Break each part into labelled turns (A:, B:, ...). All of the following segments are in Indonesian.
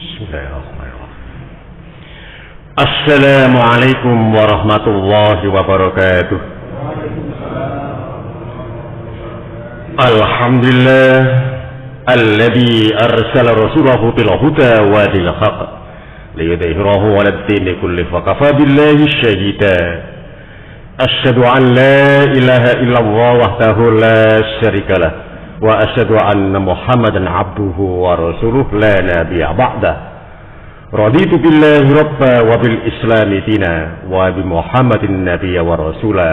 A: Bismillahirrahmanirrahim. Assalamualaikum warahmatullahi wabarakatuh. Alhamdulillah alladzi arsala rasulahu bil huda wa bil haqq liyudhhirahu 'ala ad-dini kullihi wa kafa billahi shahida. Asyhadu an la ilaha illallah wahdahu la syarikalah wa asyhadu anna Muhammadan abduhu wa rasuluh la nabiyya ba'dah. Raditu billahi rabba wa bil islami dina wa bi Muhammadin nabiyya wa rasula.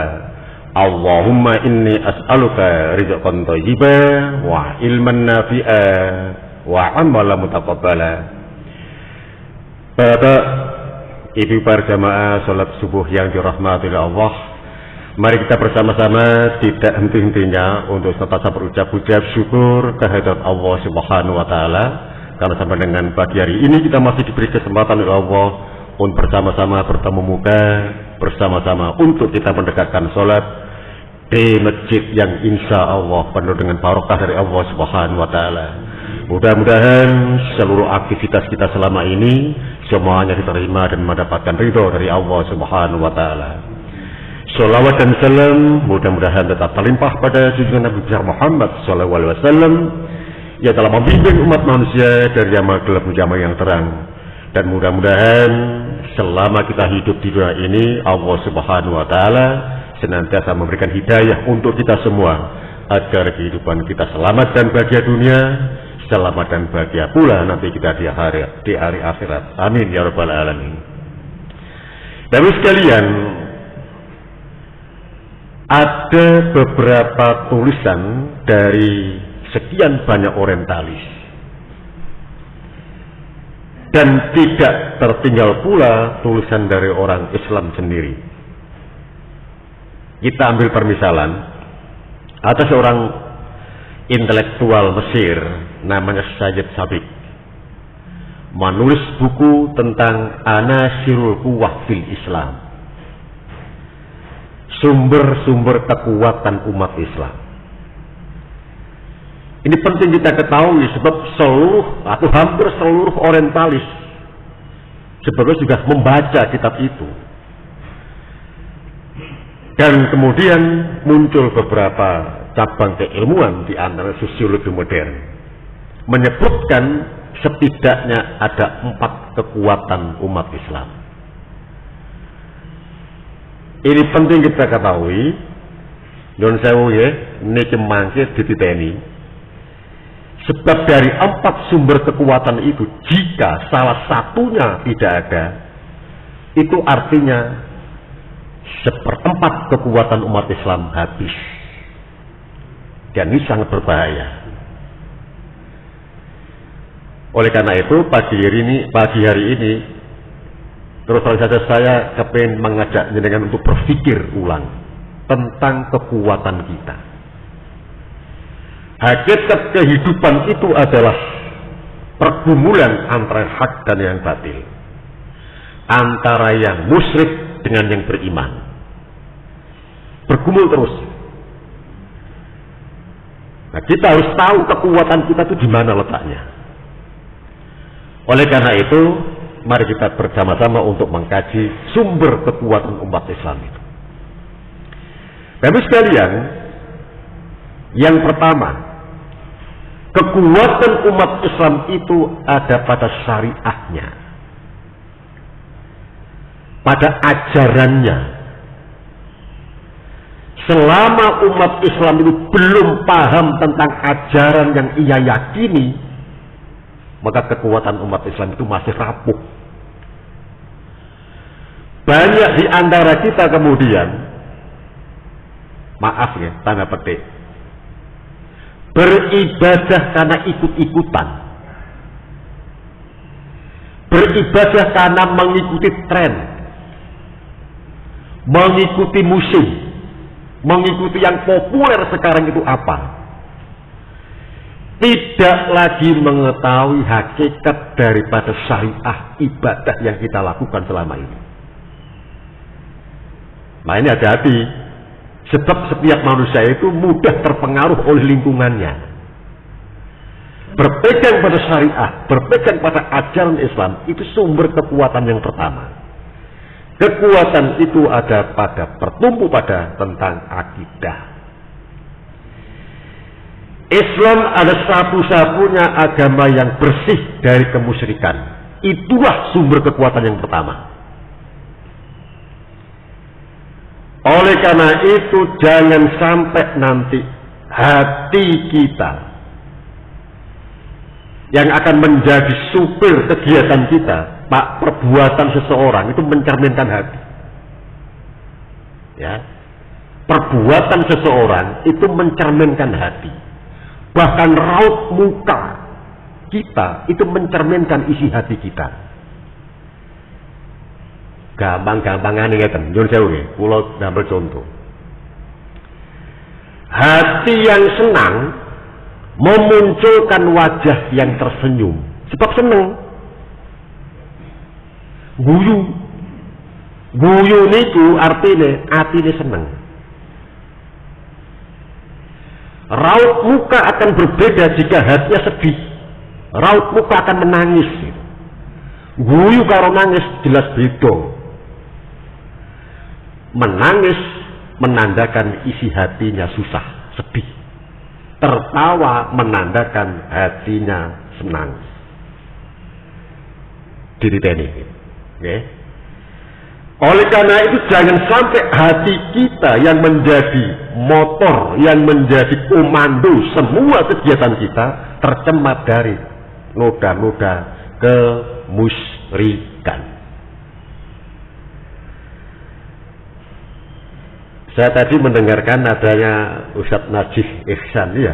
A: Allahumma inni as'aluka rizqan thayyiban wa ilman nafi'an wa amalan mutaqabbala. Bapak, Ibu para jamaah salat subuh yang dirahmati Allah, mari kita bersama-sama tidak henti-hentinya untuk senantiasa berucap syukur kehadirat Allah Subhanahu wa taala, karena sampai dengan pagi hari ini kita masih diberi kesempatan oleh Allah untuk bersama-sama bertemu muka, bersama-sama untuk kita mendekatkan salat di masjid yang insya Allah penuh dengan barokah dari Allah Subhanahu wa taala. Mudah-mudahan seluruh aktivitas kita selama ini semuanya diterima dan mendapatkan ridho dari Allah Subhanahu wa taala. Sholawat dan salam mudah-mudahan tetap terlimpah pada junjungan Nabi besar Muhammad sallallahu alaihi wasallam yang telah membimbing umat manusia dari yang gelap menuju yang terang. Dan mudah-mudahan selama kita hidup di dunia ini Allah Subhanahu wa taala senantiasa memberikan hidayah untuk kita semua agar kehidupan kita selamat dan bahagia dunia, selamat dan bahagia pula nanti kita di hari akhirat. Amin ya rabbal alamin. Bapak sekalian, ada beberapa tulisan dari sekian banyak orientalis, dan tidak tertinggal pula tulisan dari orang Islam sendiri. Kita ambil permisalan, ada seorang intelektual Mesir namanya Sayyid Sabiq menulis buku tentang Anasirul Quwwah fil Islam, sumber-sumber kekuatan umat Islam. Ini penting kita ketahui sebab seluruh atau hampir seluruh orientalis sebetulnya sudah membaca kitab itu. Dan kemudian muncul beberapa cabang keilmuan di antara sosiologi modern menyebutkan setidaknya ada 4 kekuatan umat Islam. Ini penting kita ketahui. Nun sewu ya, ini cemangke dititeni. Sebab dari 4 sumber kekuatan itu, jika salah satunya tidak ada, itu artinya 1/4 kekuatan umat Islam habis. Dan ini sangat berbahaya. Oleh karena itu pagi hari ini terus saja saya kepengen mengajak jenengan untuk berpikir ulang tentang kekuatan kita. Hakikat kehidupan itu adalah pergumulan antara hak dan yang batil, antara yang musyrik dengan yang beriman. Bergumul terus. Nah, kita harus tahu kekuatan kita itu di mana letaknya. Oleh karena itu, mari kita bersama-sama untuk mengkaji sumber kekuatan umat Islam itu. Bapak sekalian, yang pertama, kekuatan umat Islam itu ada pada syariahnya, pada ajarannya. Selama umat Islam itu belum paham tentang ajaran yang ia yakini, maka kekuatan umat Islam itu masih rapuh. Banyak di antara kita kemudian, maaf ya, tanda petik, beribadah karena ikut-ikutan, beribadah karena mengikuti tren, mengikuti musim, mengikuti yang populer sekarang itu apa. Tidak lagi mengetahui hakikat daripada syariah ibadah yang kita lakukan selama ini. Nah, ini hati-hati, sebab setiap manusia itu mudah terpengaruh oleh lingkungannya. berpegang pada syariah, berpegang pada ajaran Islam, itu sumber kekuatan yang pertama. Kekuatan itu ada pada bertumpu pada tentang akidah. Islam adalah satu-satunya agama yang bersih dari kemusyrikan. Itulah sumber kekuatan yang pertama. Oleh karena itu jangan sampai nanti hati kita yang akan menjadi supir kegiatan kita, pak, perbuatan seseorang itu mencerminkan hati. Ya, perbuatan seseorang itu mencerminkan hati. Bahkan raut muka kita itu mencerminkan isi hati kita. Gampang-gampangan ngeten, nyuwun sewu nggih, kula ngambil contoh. Hati yang senang memunculkan wajah yang tersenyum, sebab seneng. Guyu niku artine atine seneng. Raut muka akan berbeda jika hatinya sedih. Raut muka akan menangis. Guyu karo nangis jelas beda. Menangis menandakan isi hatinya susah, sedih. Tertawa menandakan hatinya senang. Diriteni. Okay. Oleh karena itu jangan sampai hati kita yang menjadi motor, yang menjadi komando semua kegiatan kita tercemar dari noda-noda kemusyrikan. Saya tadi mendengarkan adanya Ustadz Najih Ihsan, ya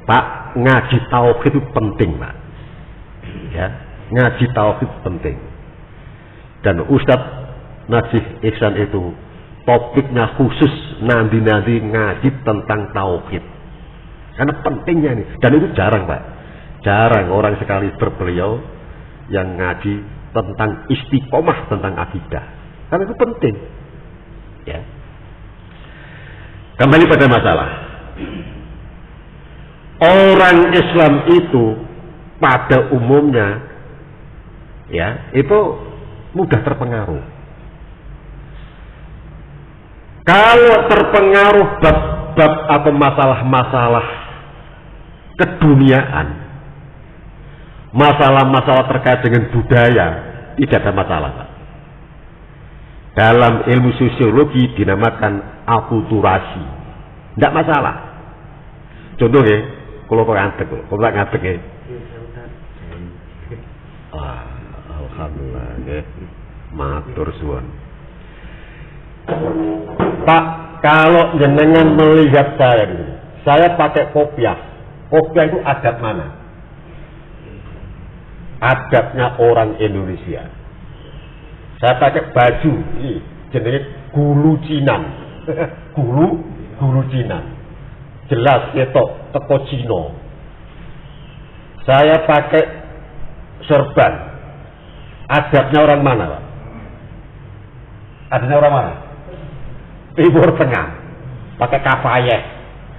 A: Pak, ngaji tauhid itu penting, Pak. Ya, ngaji tauhid penting. Dan Ustadz Najih Ihsan itu topiknya khusus nanti ngaji tentang tauhid. Karena pentingnya ini, dan itu jarang, Pak. Jarang orang sekali berbeliau yang ngaji tentang istiqomah tentang akidah. Karena itu penting. Ya. Kembali pada masalah. Orang Islam itu pada umumnya ya, itu mudah terpengaruh. Kalau terpengaruh bab-bab atau masalah-masalah keduniaan, masalah-masalah terkait dengan budaya, tidak ada masalah, Pak. Dalam ilmu sosiologi dinamakan akulturasi, tidak masalah. Contohnya, kalau kau ngadeg, ya. Alhamdulillah, ya. Matur suwun. Pak, kalau jenengan melihat saya pakai kopiah. Kopiah itu adab mana? Adabnya orang Indonesia. Saya pakai baju ini jenis gulu Cina. gulu Cina. Jelas ketok teko Cina. Saya pakai serban. Adabnya orang mana, Pak? Adabnya orang mana? Timur Tengah. Pakai kafayeh.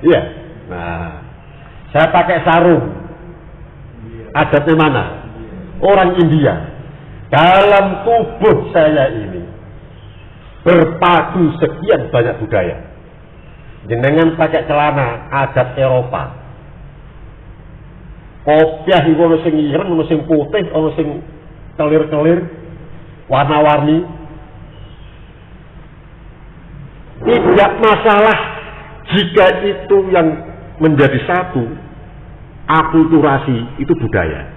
A: Iya. Nah, saya pakai sarung. Adabnya mana? Orang India. Dalam tubuh saya ini berpadu sekian banyak budaya. Jenengan pakai celana adat Eropa. Kopiah iku ono sing ireng, ono sing putih, ono sing kelir-kelir, warna-warni. Tidak masalah jika itu yang menjadi satu. Akulturasi itu budaya.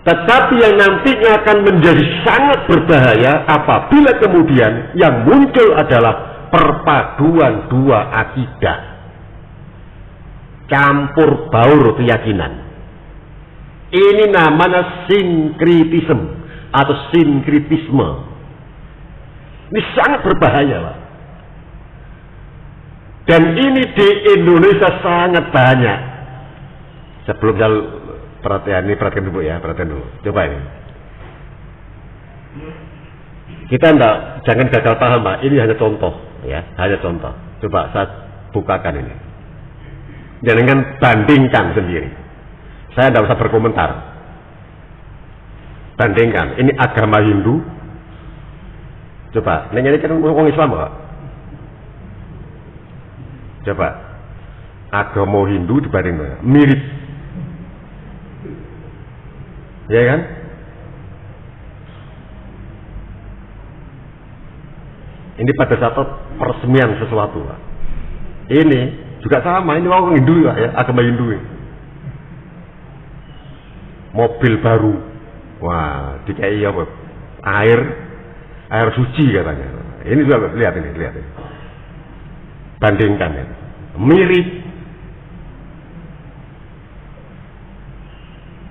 A: Tetapi yang nantinya akan menjadi sangat berbahaya apabila kemudian yang muncul adalah perpaduan dua akidah, campur baur keyakinan. Ini namanya sinkritisme atau sinkritisme. Ini sangat berbahaya, Pak. Dan ini di Indonesia sangat banyak. Sebelum saya perhatikan dulu ya, perhatikan dulu. Coba ini. Kita jangan gagal paham, Pak. Ini hanya contoh, ya, hanya contoh. Coba saya bukakan ini. Jangan bandingkan sendiri. Saya tidak usah berkomentar. Bandingkan, ini agama Hindu. Coba, ini kan orang Islam Pak. Coba, agama Hindu dibanding mirip. Ya kan? Ini pada saat peresmian sesuatu Pak. Ini juga sama, ini orang Hindu ya, agama Hindu ini. Mobil baru, wah, dikai apa? Air suci katanya. Ini juga lihat ini. Bandingkan ya. Mirip.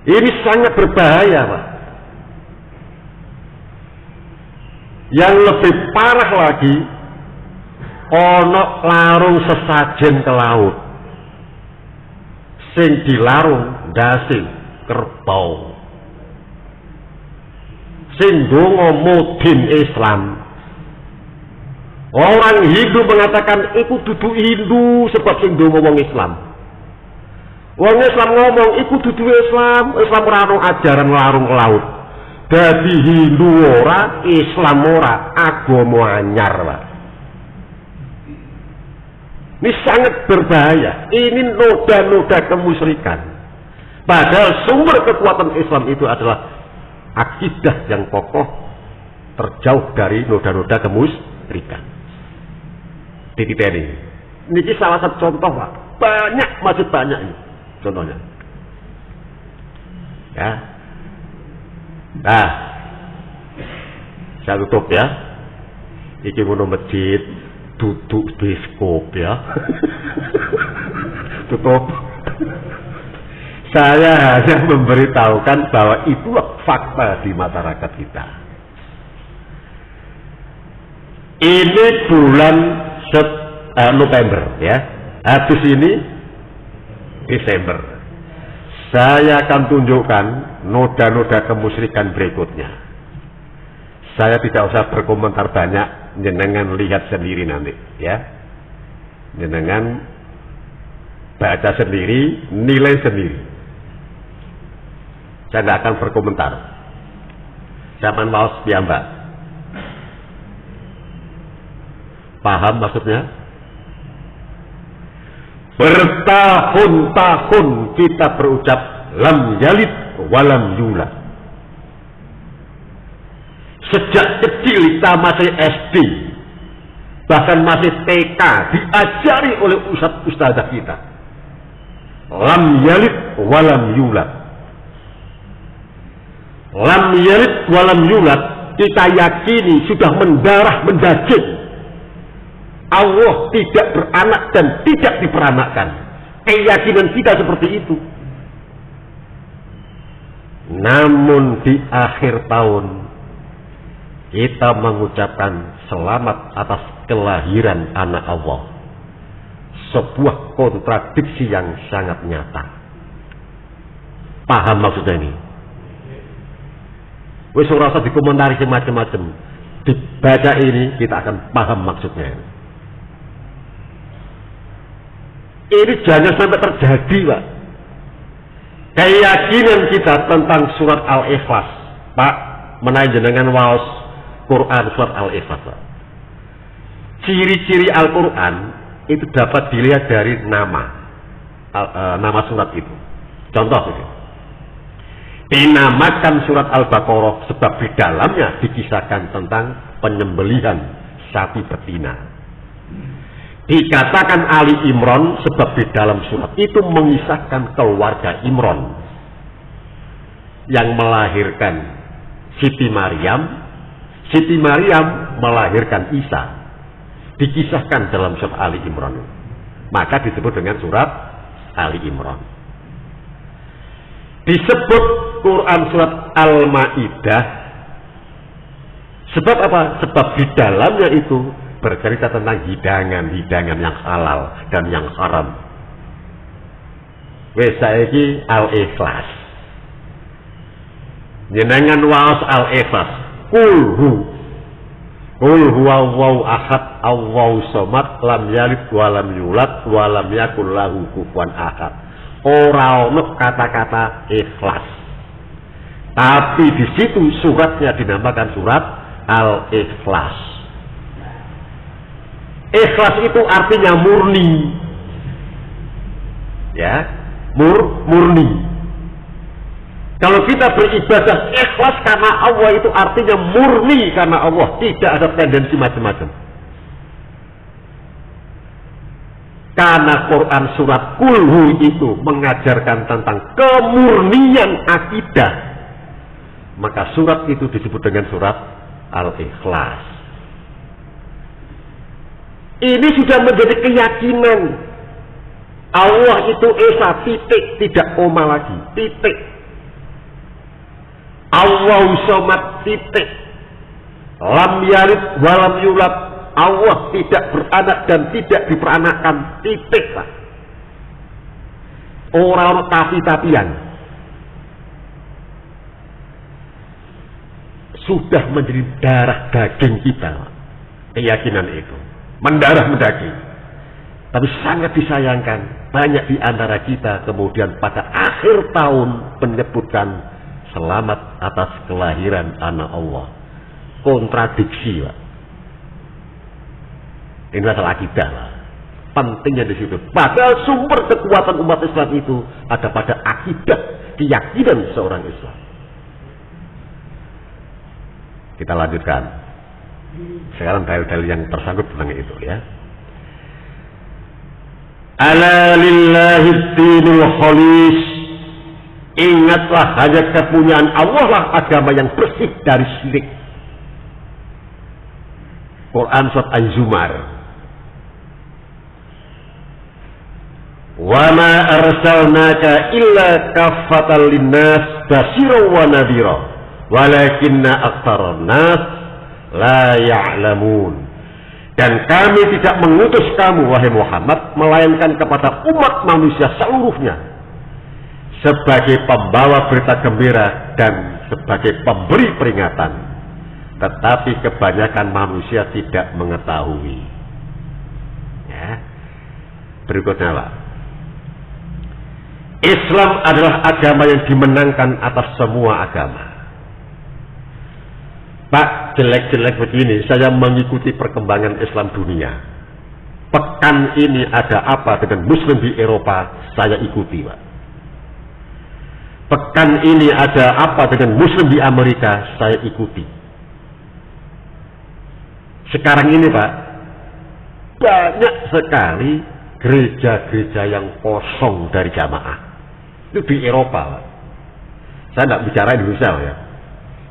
A: Ini sangat berbahaya, Pak. Yang lebih parah lagi, ono larung sesajen ke laut. Sing dilarung ndase kerbau. Sing donga mudin Islam. Orang Hindu mengatakan iku dudu Hindu sebab sing donga wong Islam. Wong Islam ngomong iku dudu Islam, Islam ora ono ajaran larung ke laut. Dadi Hindu ora, Islam ora, agama anyar, Pak. Ini sangat berbahaya. Ini noda-noda kemusyrikan. Padahal sumber kekuatan Islam itu adalah akidah yang kokoh, terjauh dari noda-noda kemusyrikan. Titipeni. Ini salah satu contoh, Pak. Banyak, masih banyak ini contohnya. Ya. Nah, saya tutup ya. Iki ngono masjid, duduk biskop ya. Tutup. Saya hanya memberitahukan bahwa itu fakta di masyarakat kita. Ini bulan November ya. Habis ini Desember. Saya akan tunjukkan noda-noda kemusyrikan berikutnya. Saya tidak usah berkomentar banyak, jenengan lihat sendiri nanti ya. Jenengan baca sendiri, nilai sendiri. Saya tidak akan berkomentar. Zaman maos piyambak. Paham maksudnya? Bertahun-tahun kita berucap lam yalid walam yulad. Sejak kecil kita masih SD, bahkan masih TK, diajari oleh ustaz-ustazah kita. Lam yalid walam yulad. Lam yalid walam yulad, kita yakini sudah mendarah mendaging. Allah tidak beranak dan tidak diperanakkan. Keyakinan kita seperti itu. Namun di akhir tahun kita mengucapkan selamat atas kelahiran anak Allah. Sebuah kontradiksi yang sangat nyata. Paham maksudnya ini? Wis ora usah dikomentari macam-macam. Dibaca ini kita akan paham maksudnya. Ini jangan sampai terjadi, Pak. Keyakinan kita tentang surat Al-Ikhlas, Pak, menaik jenengan waos Quran surat Al-Ikhlas, Pak. Ciri-ciri Al-Quran itu dapat dilihat dari nama surat itu. Contoh ini. Dinamakan surat Al-Baqarah sebab di dalamnya dikisahkan tentang penyembelihan sapi betina. Dikatakan Ali Imran sebab di dalam surat itu mengisahkan keluarga Imran yang melahirkan Siti Maryam. Siti Maryam melahirkan Isa. Dikisahkan dalam surat Ali Imran. Maka disebut dengan surat Ali Imran. Disebut Quran surat Al-Maidah sebab apa? Sebab di dalamnya itu bercerita tentang hidangan-hidangan yang halal dan yang haram. Wes saiki Al-Ikhlas. Jenengan waos Al-Ikhlas. Kulhu. Qul huwallahu ahad, Allahu somad, lam yalid wa lam yulad wa lam yakul lahu kufuwan ahad. Ora ono kata-kata ikhlas. Tapi di situ suratnya dinamakan surat Al-Ikhlas. Ikhlas itu artinya murni. Ya, murni. Kalau kita beribadah ikhlas karena Allah, itu artinya murni karena Allah, tidak ada tendensi macam-macam. Karena Quran surat Kulhu itu mengajarkan tentang kemurnian akidah, maka surat itu disebut dengan surat Al-Ikhlas. Ini sudah menjadi keyakinan Allah itu esa, titik, tidak koma lagi, titik. Allahu somad, titik. Lam yalid walam yulad, Allah tidak beranak dan tidak diperanakkan, titik lah. Orang tapi-tapian. Sudah menjadi darah daging kita keyakinan itu, mendarah mendaging. Tapi sangat disayangkan, banyak di antara kita kemudian pada akhir tahun menyebutkan selamat atas kelahiran anak Allah. Kontradiksi, Pak. Ini masalah akidah lah. Pentingnya di situ. Padahal sumber kekuatan umat Islam itu ada pada akidah, keyakinan seorang Islam. Kita lanjutkan. Sekarang dalil-dalil yang tersangkut tentang itu, ya. Ala lillahi dinul khalis. Ingatlah, hanya kepunyaan Allah lah agama yang bersih dari syirik. Quran surat Az-Zumar. Wa ma arsalnaka illa kaffatan linnas basyira wa nadhira walakinna aktsaran nas la ya'lamun. Dan kami tidak mengutus kamu wahai Muhammad melainkan kepada umat manusia seluruhnya sebagai pembawa berita gembira dan sebagai pemberi peringatan, tetapi kebanyakan manusia tidak mengetahui. Ya. Berikutnya lah, Islam adalah agama yang dimenangkan atas semua agama. Pak, jelek-jelek begini saya mengikuti perkembangan Islam dunia. Pekan ini ada apa dengan Muslim di Eropa, saya ikuti, Pak. Pekan ini ada apa dengan Muslim di Amerika, saya ikuti. Sekarang ini, Pak, banyak sekali gereja-gereja yang kosong dari jamaah. Itu di Eropa, Pak. Saya tidak bicara Indonesia, ya.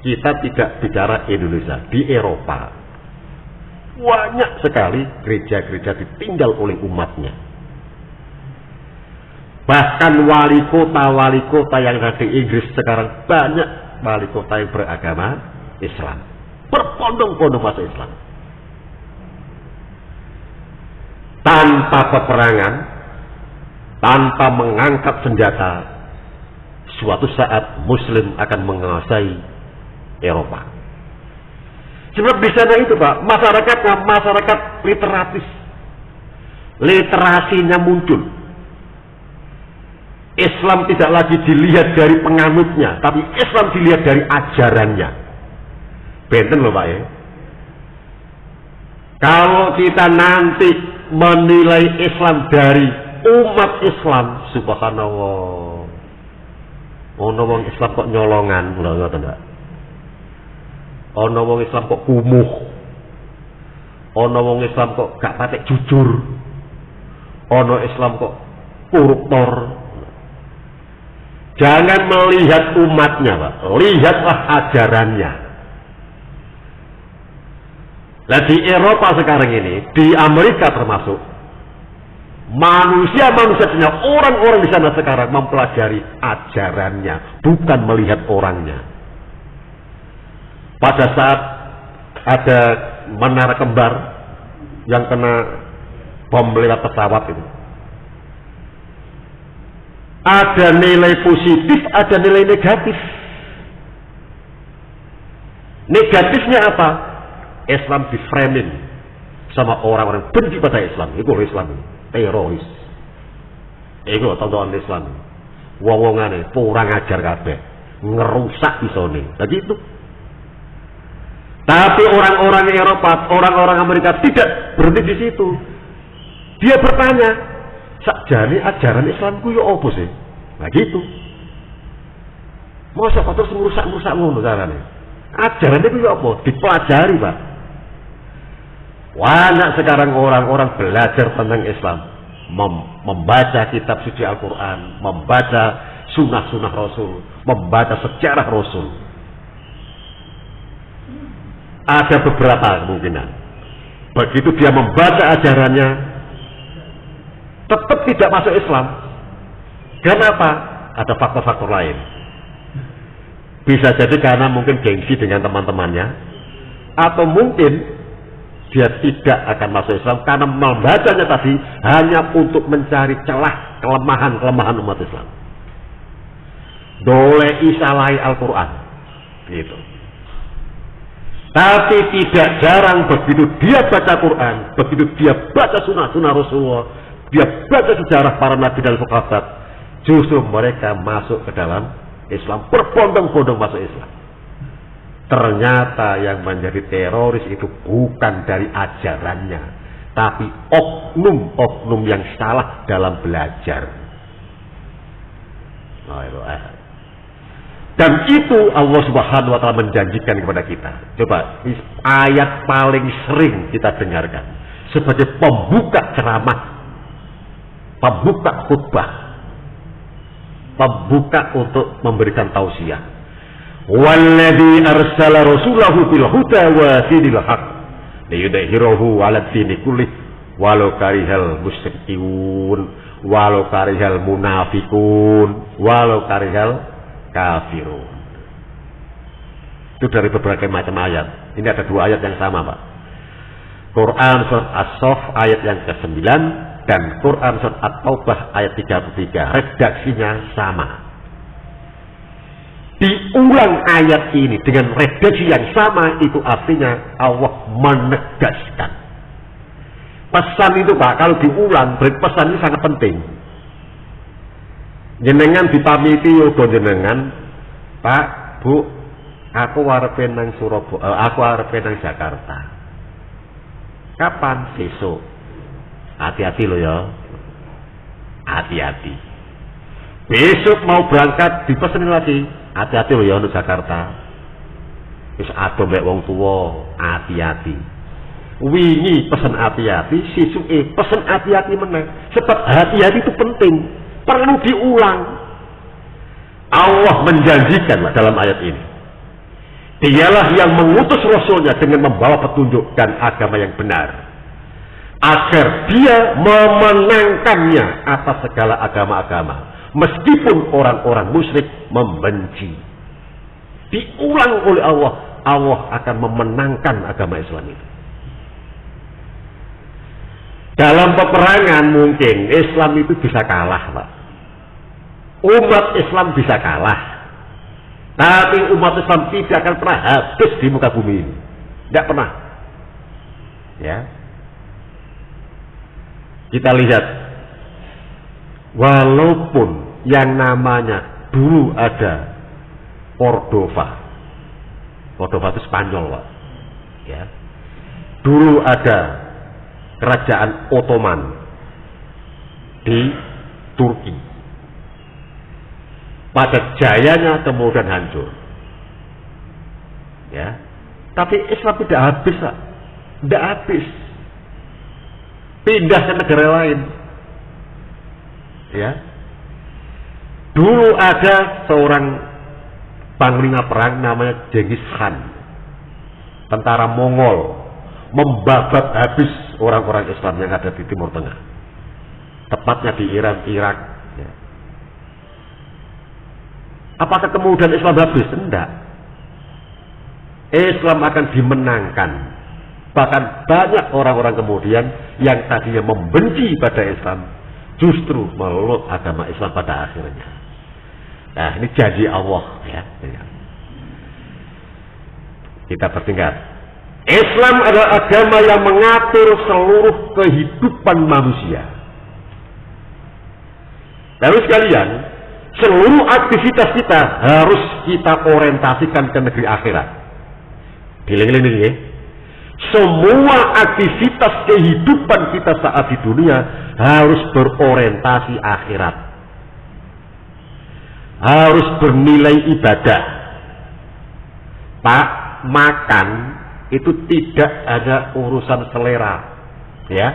A: Kita tidak bicara Indonesia, di Eropa. Banyak sekali gereja-gereja ditinggal oleh umatnya. Bahkan wali kota yang ada di Inggris sekarang, banyak wali kota yang beragama Islam, berbondong-bondong masuk Islam. Tanpa peperangan, tanpa mengangkat senjata, suatu saat Muslim akan menguasai Eropa. Sebab di sana itu, Pak, masyarakatnya masyarakat literatis, literasinya muncul. Islam tidak lagi dilihat dari penganutnya, tapi Islam dilihat dari ajarannya. Benten loh, Pak, ya. Kalau kita nanti menilai Islam dari umat Islam, subhanallah, ono wong Islam kok nyolongan, ngoten enggak? Ono wong Islam kok kumuh, ono wong Islam kok gak patek jujur, ono Islam kok koruptor. Jangan melihat umatnya, Pak. Lihatlah ajarannya. Nah, di Eropa sekarang ini, di Amerika termasuk, manusia-manusianya, orang-orang di sana sekarang mempelajari ajarannya, bukan melihat orangnya. Pada saat ada menara kembar yang kena bom lewat pesawat itu, ada nilai positif, ada nilai negatif. Negatifnya apa? Islam di framing sama orang-orang benci pada Islam. Itu Islam, teroris. Itu tontonan Islam. Wong-wongane kurang ajar kabeh, ngerusak isone. Nah gitu. Tapi orang-orang Eropa, orang-orang Amerika tidak berhenti di situ. Dia bertanya, sakjane ajaran Islamku yo opo sih? Nah gitu. Masa kok terus merusak-merusak ngono carane? Ajaran itu yo opo? Dipelajari, Pak. Banyak sekarang orang-orang belajar tentang Islam, membaca kitab suci Al-Quran, membaca sunnah-sunnah Rasul, membaca sejarah Rasul. Ada beberapa kemungkinan. Begitu dia membaca ajarannya, tetap tidak masuk Islam. Kenapa? Ada faktor-faktor lain. Bisa jadi karena mungkin gengsi dengan teman-temannya, atau mungkin dia tidak akan masuk Islam karena membacanya tadi hanya untuk mencari celah kelemahan-kelemahan umat Islam. Dole isalai Al-Quran gitu. Tapi tidak jarang begitu dia baca Quran, begitu dia baca sunnah-sunnah Rasulullah, dia baca sejarah para nabi dan sahabat, justru mereka masuk ke dalam Islam, berbondong-bondong masuk Islam. Ternyata yang menjadi teroris itu bukan dari ajarannya, tapi oknum-oknum yang salah dalam belajar. Dan itu Allah Subhanahu wa Ta'ala menjanjikan kepada kita. Coba, ayat paling sering kita dengarkan sebagai pembuka ceramah, pembuka khutbah, pembuka untuk memberikan tausiah. Walladzi arsala rasulahu bil huda wa dinil haq liyudhhirahu 'ala dini kullih walau karihal musyrikun walau karihal munafiqun walau karihal kafirun. Itu dari berbagai macam ayat. Ini ada dua ayat yang sama, Pak. Quran surat As-Saff ayat yang ke-9 dan Quran surat At-Taubah ayat 33. Redaksinya sama. Diulang ayat ini dengan redaksi yang sama, itu artinya Allah menegaskan. Pesan itu, Pak, kalau diulang, berarti pesan ini sangat penting. Jenengan dipamiti yoga jenengan, Pak, Bu, aku arepe nang Surabaya, aku arepe nang Jakarta. Kapan? Besok. Hati-hati lo ya. Hati-hati. Besok mau berangkat dipesenin lagi. Hati-hati lo ya untuk Jakarta. Wis ado mbek wong tuwa, hati-hati. Wingi pesen hati-hati, sisuke pesen hati-hati meneh. Sebab hati-hati itu penting, perlu diulang. Allah menjanjikan dalam ayat ini, Dialah yang mengutus Rasulnya dengan membawa petunjuk dan agama yang benar, agar dia memenangkannya atas segala agama-agama, meskipun orang-orang musyrik membenci. Diulang oleh Allah, Allah akan memenangkan agama Islam itu. Dalam peperangan mungkin Islam itu bisa kalah, Pak. Umat Islam bisa kalah, tapi umat Islam tidak akan pernah habis di muka bumi ini. Tidak pernah. Ya. Kita lihat, walaupun yang namanya dulu ada Cordova itu Spanyol, Pak. Ya. Dulu ada kerajaan Ottoman di Turki. Pada jayanya kemudian hancur. Ya. Tapi Islam tidak habis, Pak. Tidak habis. Pindah ke negara lain. Ya. Dulu ada seorang panglima perang namanya Genghis Khan. Tentara Mongol membabat habis orang-orang Islam yang ada di Timur Tengah. Tepatnya di Iran, Irak. Ya. Apakah kemudian Islam habis? Tidak. Islam akan dimenangkan. Bahkan banyak orang-orang kemudian yang tadinya membenci pada Islam justru meluk agama Islam pada akhirnya. Nah, ini janji Allah, ya. Kita bertingkat. Islam adalah agama yang mengatur seluruh kehidupan manusia. Lalu sekalian, seluruh aktivitas kita harus kita orientasikan ke negeri akhirat. Dieling-eling ya. Semua aktivitas kehidupan kita saat di dunia harus berorientasi akhirat. Harus bernilai ibadah. Pak, makan itu tidak ada urusan selera, ya.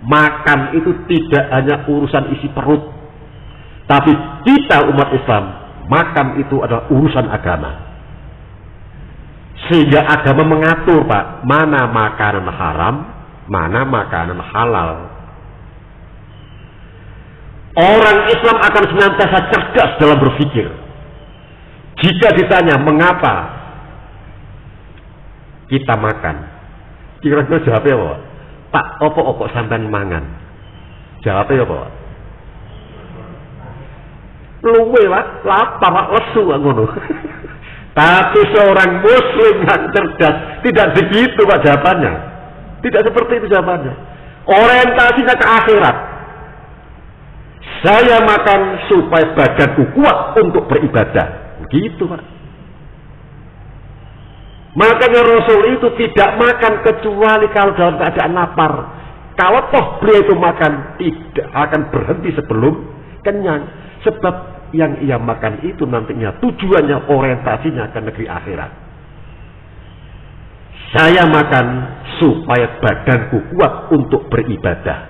A: Makan itu tidak hanya urusan isi perut, tapi kita umat Islam, makan itu adalah urusan agama. Sehingga agama mengatur, Pak, mana makanan haram, mana makanan halal. Orang Islam akan senantiasa cerdas dalam berpikir. Jika ditanya mengapa kita makan, kira-kira jawabnya apa? Pak, opo sampean mangan? Jawabnya apa? Luwe Pak, lapar Pak, lesu ngono. Tapi seorang muslim yang cerdas tidak begitu Pak jawabannya. Tidak seperti itu jawabannya. Orientasinya ke akhirat. Saya makan supaya badanku kuat untuk beribadah. Begitu Pak. Makanya Rasul itu tidak makan kecuali kalau dalam keadaan lapar. Kalau toh beliau itu makan, tidak akan berhenti sebelum kenyang. Sebab yang ia makan itu nantinya tujuannya, orientasinya ke negeri akhirat. Saya makan supaya badanku kuat untuk beribadah.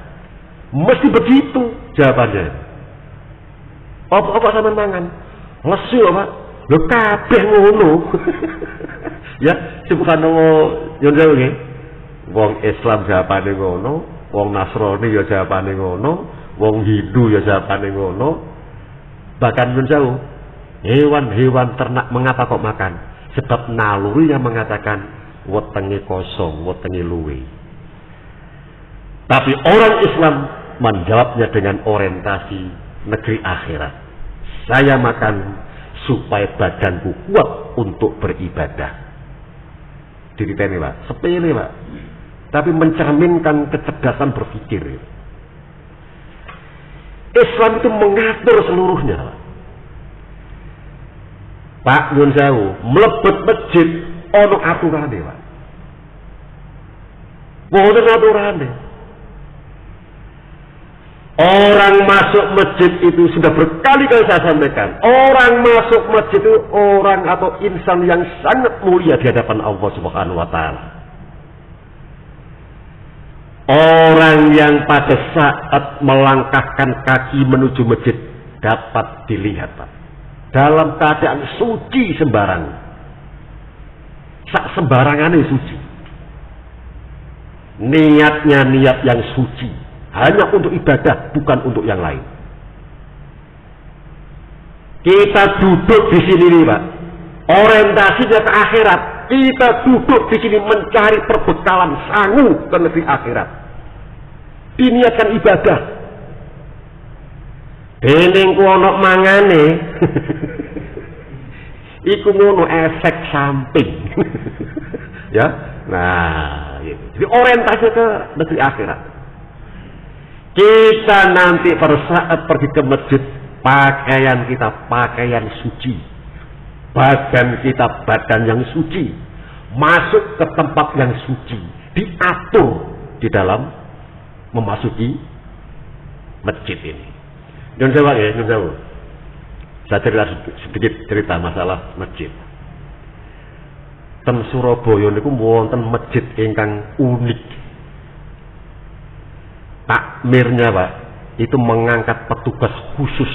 A: Mesti begitu jawabannya. Apa sama mangan? Lesu Pak. Lho kabeh ngono. Ya, subhanallah, yo nggih. Wong Islam jawabane ngono, wong Nasrani ya jawabane ngono, wong Hindu ya jawabane ngono. Bahkan nyun jauh, hewan-hewan ternak mengapa kok makan? Sebab nalurinya mengatakan wetenge kosong, wetenge luwe. Tapi orang Islam menjawabnya dengan orientasi negeri akhirat. Saya makan supaya badanku kuat untuk beribadah. Diriteni Pak, sepele Pak, tapi mencerminkan kecerdasan berpikir. Islam itu mengatur seluruhnya Pak. Nyun sewu, mlebet masjid ono aturane Pak. Wonten aturane. Orang masuk masjid itu sudah berkali-kali saya sampaikan. Orang masuk masjid itu orang atau insan yang sangat mulia di hadapan Allah Subhanahu wa taala. Orang yang pada saat melangkahkan kaki menuju masjid dapat dilihat Pak, dalam keadaan suci sembarang. Sak sembarangan suci. Niatnya niat yang suci. Hanya untuk ibadah, bukan untuk yang lain. Kita duduk di sini nih Pak, orientasinya ke akhirat. Kita duduk di sini mencari perbekalan sangu ke negeri akhirat. Diniatkan ibadah. Dening ku ono mangane. Iku ngono efek samping. Ya. Nah, gitu. Jadi orientasi ke negeri akhirat. Kita nanti pada saat pergi ke masjid, pakaian kita pakaian suci, badan kita badan yang suci, masuk ke tempat yang suci, diatur di dalam memasuki masjid ini. Nyun sewu ya, nyun sewu. Saya sedikit cerita masalah masjid. Ten Surabaya niku wonten masjid ingkang unik. Takmirnya Pak, itu mengangkat petugas khusus.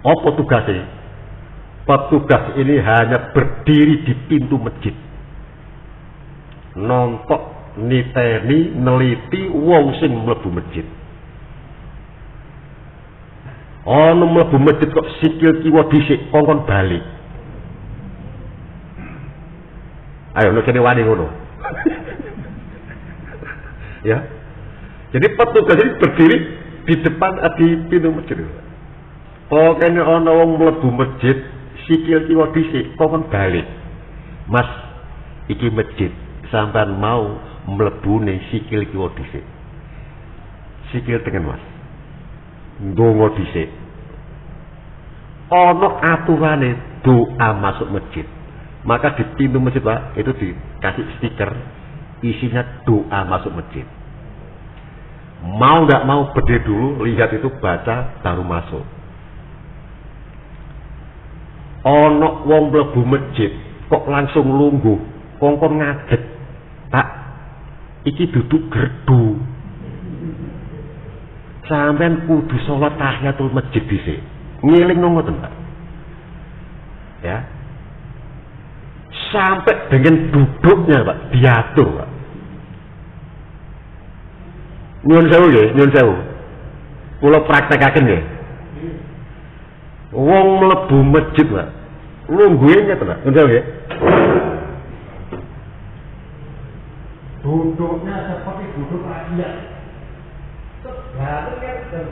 A: Apa tugasnya? Petugas ini hanya berdiri di pintu masjid, nontok, niteni, neliti wong sing mlebu masjid. Ono mlebu masjid kok sikil kiwa dhisik kongkon balik. Ayo nek kene wani ngono. Ya, jadi petugas ini berdiri di depan di pintu masjid. Pokoknya ono wong mlebu masjid, sikil kiwa dhisik, kok balik. Mas, iki masjid, sampean mau mlebu ning sikil kiwa dhisik. Sikil tengen Mas. Ndonga dhisik. Ana aturane doa masuk masjid. Maka di pintu masjid Pak, itu dikasih stiker isinya doa masuk masjid. Mau nggak mau berdiri dulu, lihat itu, baca, baru masuk. Ono wong mlebu masjid kok langsung lungguh, kongkon ngaget. Pak, iki duduk gerdu. Sampeyan kudu sholat tahiyatul masjid dhisik. Ngiling ngoten, Pak. Ya. Sampai dengan duduknya, Pak, diatur, Pak. Nyuwun sewu nggih, nyuwun sewu. Kula praktekaken nggih. Wong mlebu masjid, Pak. Lungguhe ngeten, Pak. Nyuwun sewu nggih. Duduknya seperti duduk rakyat. Segalu kan.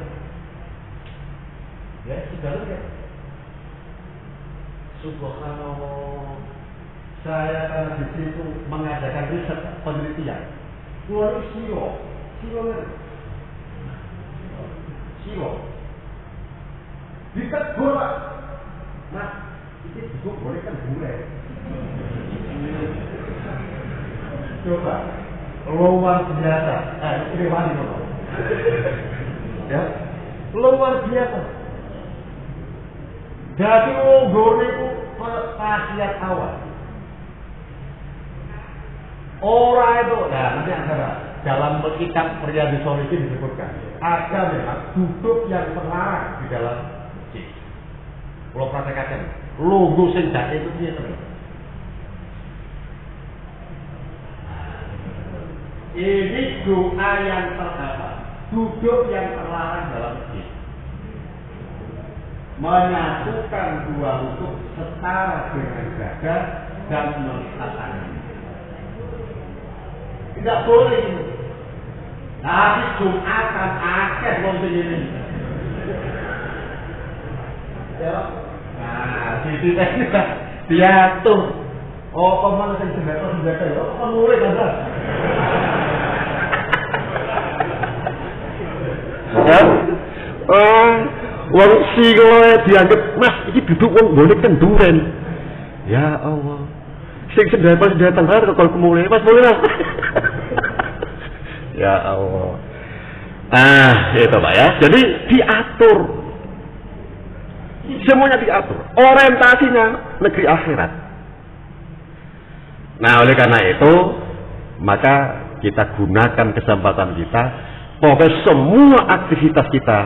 A: Ya, segalu kan. Subhanallah. Saya karena di situ mengadakan riset penelitian. Keluar silo kan? Silo. Ditegur, Pak. Mas, ini duduk boleh kan boleh. Coba, luar biasa. Ini wani loh. Ya, luar biasa. Jadi nggone itu khasiat awal. Orang itu, ya nanti antara dalam kitab Riyadhus Shalihin disebutkan ada memang duduk yang terlarang di dalam masjid. Kalau praktekkan, logo senjata itu dia terus. Ini doa yang terdapat, duduk yang terlarang dalam masjid. Menyatukan dua lutut setara dengan dada dan melihat tangan. Tidak boleh. Tapi Jumatan akeh wong ini. Ya. Nah, di sini diatur. Oh, kemana sing senjata ya? Kok mulai kan? Wong sikile dianggap, Mas, iki duduk wong golek kenduren. Ya Allah. Sing senjata har kok mulai, Mas, mulai Mas. Ya Allah. Itu Pak ya. Jadi diatur. Semuanya diatur. Orientasinya negeri akhirat. Nah, oleh karena itu, maka kita gunakan kesempatan kita. Pokoknya semua aktivitas kita,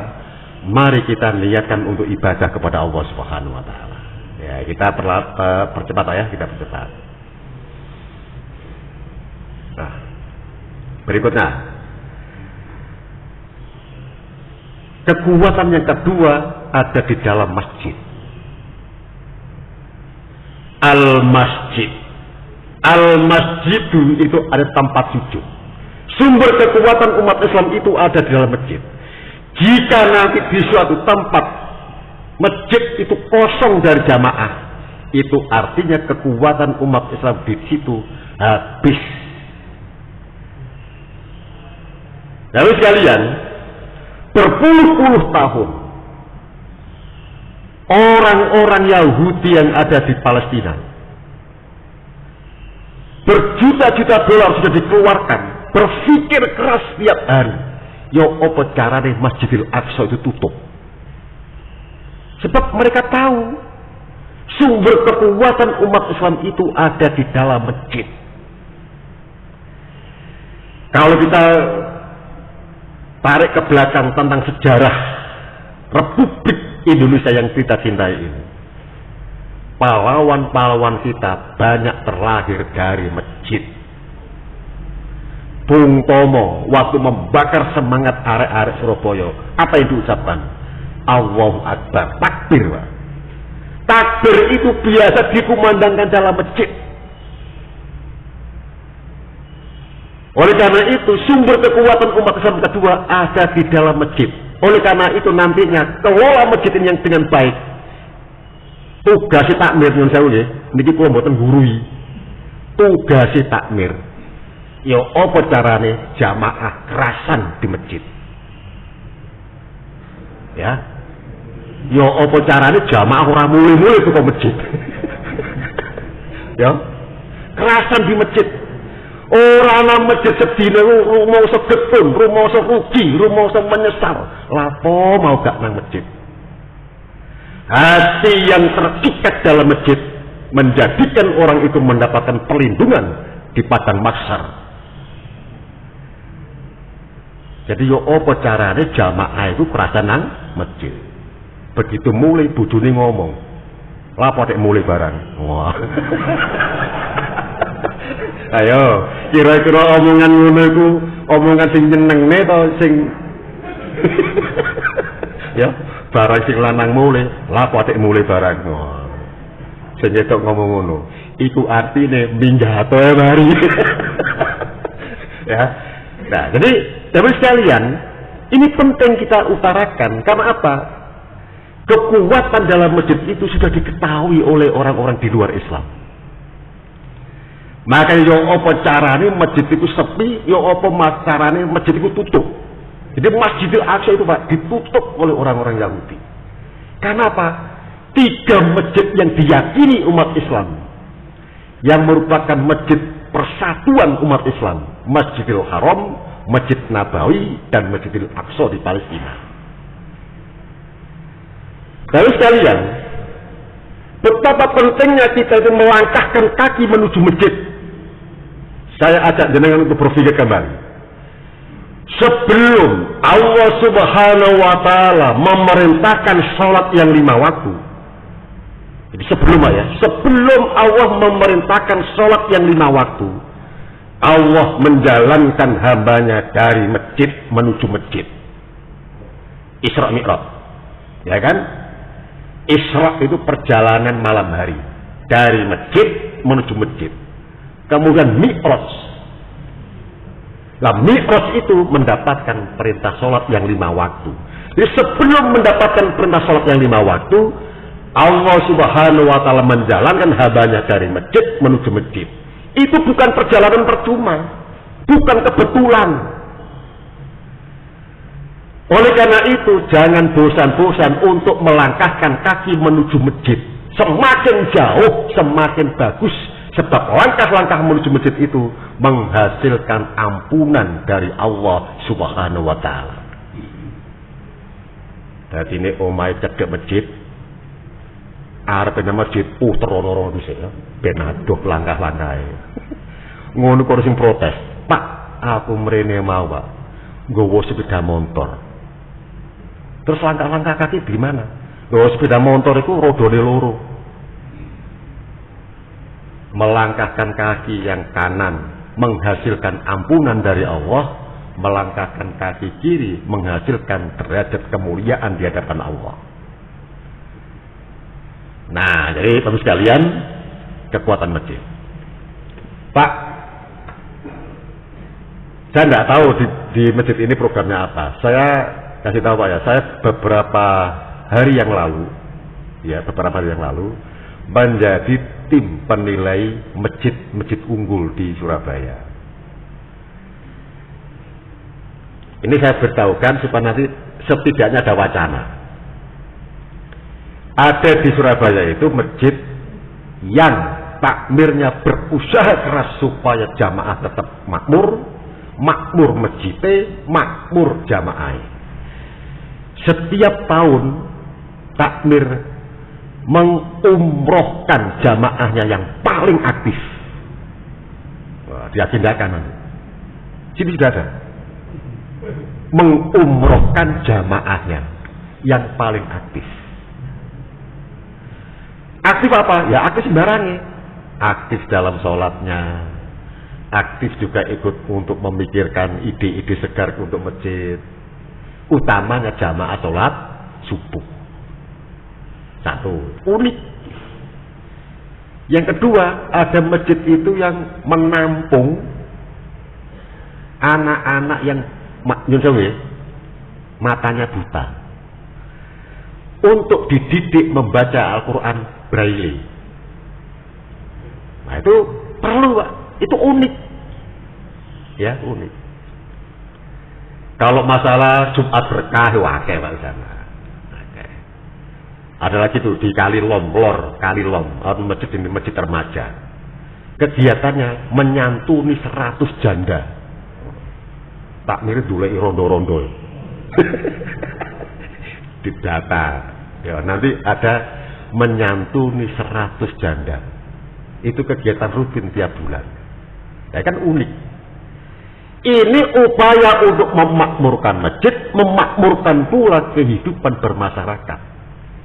A: mari kita niatkan untuk ibadah kepada Allah Subhanahu wa taala. Ya, kita percepat ya, kita percepat. Nah, berikutnya, kekuatan yang kedua ada di dalam masjid. Al-masjid. Al-masjidu itu ada tempat sujud. Sumber kekuatan umat Islam itu ada di dalam masjid. Jika nanti di suatu tempat masjid itu kosong dari jamaah, itu artinya kekuatan umat Islam di situ habis. Lalu sekalian, berpuluh-puluh tahun orang-orang Yahudi yang ada di Palestina, berjuta-juta dolar sudah dikeluarkan, berpikir keras setiap hari, yo apa carane Masjidil Aqsa itu tutup. Sebab mereka tahu sumber kekuatan umat Islam itu ada di dalam masjid. Kalau kita tarik ke belakang tentang sejarah Republik Indonesia yang kita cintai ini, pahlawan-pahlawan kita banyak terlahir dari masjid. Bung Tomo waktu membakar semangat arek-arek Surabaya, apa yang diucapkan? Allahu Akbar, takbir, Pak. Takbir itu biasa dikumandangkan dalam masjid. Oleh karena itu sumber kekuatan umat Islam kedua ada di dalam masjid. Oleh karena itu nantinya kelola masjid ini yang dengan baik. Tugas takmir nyun sewu nggih, niki kula mboten gurui. tugasi takmir, ya apa carane jamaah kerasan di masjid. Ya. Ya apa carane jamaah ora mulai-mulai ke masjid. Ya. Kerasan di masjid. Ora nang masjid sedina rumangsa getun, rumangsa rugi, rumangsa menyesal. Lapo mau gak nang masjid. Hati yang terikat dalam masjid menjadikan orang itu mendapatkan perlindungan di padang mahsyar. Jadi yo apa carane jamaah itu kerasan nang masjid. Begitu mulai bojone ngomong, lapo nek mulai barang. Wah. Ayo, kira-kira omongan ngono iku omongan sing nyenengne to sing ya, barang sing lanang mulai, lapo nek mulai barang. Wah. Sing wedok ngomong ngono, iku artine minggat ae mari. Ya. Nah, jadi Bapak sekalian, ini penting kita utarakan. Karena apa? Kekuatan dalam masjid itu sudah diketahui oleh orang-orang di luar Islam. Maka yo apa carane masjid itu sepi, yo apa carane masjid itu tutup. Jadi Masjidil Aqsa itu Pak ditutup oleh orang-orang Yahudi. Karena apa? 3 masjid yang diyakini umat Islam, yang merupakan masjid persatuan umat Islam, Masjidil Haram, Masjid Nabawi, dan Masjidil Aqsa di Palestina. Lalu sekalian, betapa pentingnya kita itu melangkahkan kaki menuju masjid. Saya ajak jenengan untuk berpikir kembali. Sebelum Allah Subhanahu wa Ta'ala memerintahkan sholat yang 5 waktu, jadi sebelum Allah memerintahkan sholat yang 5 waktu, Allah menjalankan hambanya dari masjid menuju masjid. Isra Mi'raj, ya kan? Isra itu perjalanan malam hari dari masjid menuju masjid. Kemudian Mi'raj. Nah, Mi'raj itu mendapatkan perintah sholat yang 5 waktu. Jadi sebelum mendapatkan perintah sholat yang 5 waktu, Allah Subhanahu wa Ta'ala menjalankan hambanya dari masjid menuju masjid. Itu bukan perjalanan percuma, bukan kebetulan. Oleh karena itu, jangan bosan-bosan untuk melangkahkan kaki menuju masjid. Semakin jauh, semakin bagus. Sebab langkah-langkah menuju masjid itu menghasilkan ampunan dari Allah Subhanahu wa Ta'ala. Jadi ini omai cedek masjid, arepnya masjid, terorong bisa ya, ben aduh langkah-langkah. Ngono kok sing protes, Pak, aku mrene mau Pak, nggawa sepeda motor. Terus langkah-langkah kaki di mana? Nggawa sepeda motor itu rodone loro. Melangkahkan kaki yang kanan menghasilkan ampunan dari Allah, melangkahkan kaki kiri menghasilkan derajat kemuliaan di hadapan Allah. Nah, jadi Bapak sekalian, kekuatan masjid. Pak, saya tidak tahu di masjid ini programnya apa. Saya kasih tahu Pak ya, saya beberapa hari yang lalu menjadi tim penilai masjid-masjid unggul di Surabaya. Ini saya beritahukan supaya nanti setidaknya ada wacana. Ada di Surabaya itu masjid yang takmirnya berusaha keras supaya jamaah tetap makmur masjidnya, makmur jamaah. Setiap tahun takmir mengumrohkan jamaahnya yang paling aktif. Wah, diagendakan nanti. Sini sudah ada. Mengumrohkan jamaahnya yang paling aktif. Aktif apa? Ya aktif sembarangnya. Aktif dalam sholatnya. Aktif juga ikut untuk memikirkan ide-ide segar untuk masjid. Utamanya jamaah sholat subuh. Satu, unik. Yang kedua, ada masjid itu yang menampung anak-anak yang matanya buta untuk dididik membaca Al-Quran Braille. Nah itu perlu Pak, itu unik. Ya, unik. Kalau masalah Jumat berkah wakai Pak sana. Oke. Ada lagi tuh di Kalilom, masjid ini masjid remaja. Kegiatannya menyantuni 100 janda. Tak mirip dulu rondo-rondo. Di data. Ya, nanti ada menyantuni 100 janda. Itu kegiatan rutin tiap bulan. Ya kan unik. Ini upaya untuk memakmurkan masjid, memakmurkan pula kehidupan bermasyarakat.